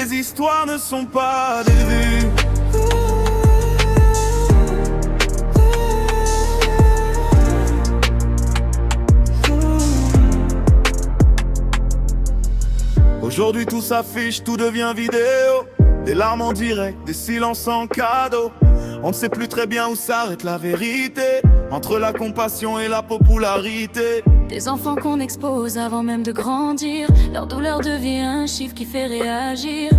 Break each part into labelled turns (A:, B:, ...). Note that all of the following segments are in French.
A: Les histoires ne sont pas des vues. Aujourd'hui tout s'affiche, tout devient vidéo. Des larmes en direct, des silences en cadeau. On ne sait plus très bien où s'arrête la vérité, entre la compassion et la popularité.
B: Des enfants qu'on expose avant même de grandir. Leur douleur devient un chiffre qui fait réagir.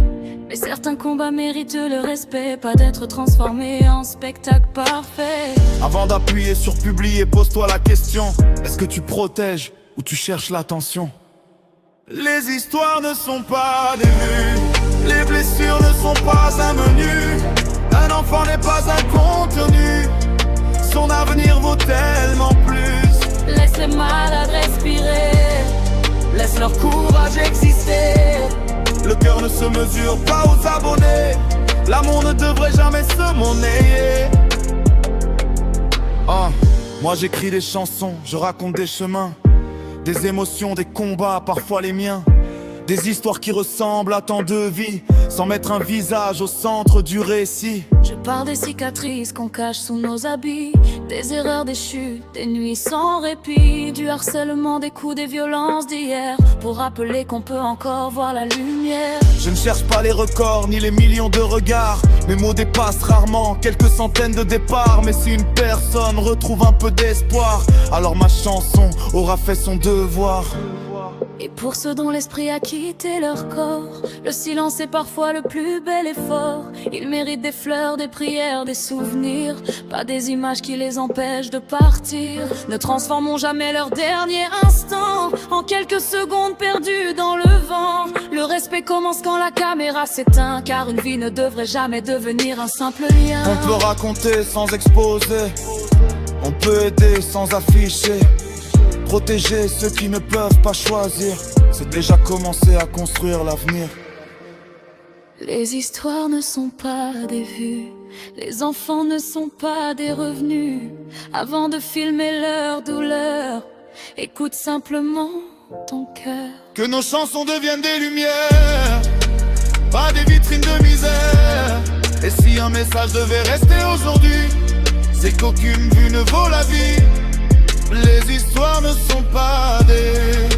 B: Mais certains combats méritent le respect, pas d'être transformés en spectacle parfait.
A: Avant d'appuyer sur publier, pose-toi la question: est-ce que tu protèges ou tu cherches l'attention? Les histoires ne sont pas des vues, les blessures ne sont pas un menu. Un enfant n'est pas un contenu, son avenir vaut tellement plus.
B: Laisse les malades respirer, laisse leur courage exister.
A: Le cœur ne se mesure pas aux abonnés, l'amour ne devrait jamais se monnayer. Moi j'écris des chansons, je raconte des chemins, des émotions, des combats, parfois les miens. Des histoires qui ressemblent à tant de vies, sans mettre un visage au centre du récit.
B: Je parle des cicatrices qu'on cache sous nos habits, des erreurs, des chutes, des nuits sans répit, du harcèlement, des coups, des violences d'hier, pour rappeler qu'on peut encore voir la lumière.
A: Je ne cherche pas les records ni les millions de regards, mes mots dépassent rarement quelques centaines de départs. Mais si une personne retrouve un peu d'espoir, alors ma chanson aura fait son devoir.
B: Et pour ceux dont l'esprit a quitté leur corps, le silence est parfois le plus bel effort. Ils méritent des fleurs, des prières, des souvenirs, pas des images qui les empêchent de partir. Ne transformons jamais leur dernier instant en quelques secondes perdues dans le vent. Le respect commence quand la caméra s'éteint, car une vie ne devrait jamais devenir un simple lien.
A: On peut raconter sans exposer, on peut aider sans afficher, protéger ceux qui ne peuvent pas choisir, c'est déjà commencer à construire l'avenir.
B: Les histoires ne sont pas des vues, les enfants ne sont pas des revenus. Avant de filmer leur douleur, écoute simplement ton cœur.
A: Que nos chansons deviennent des lumières, pas des vitrines de misère. Et si un message devait rester aujourd'hui, c'est qu'aucune vue ne vaut la vie. Les histoires ne sont pas des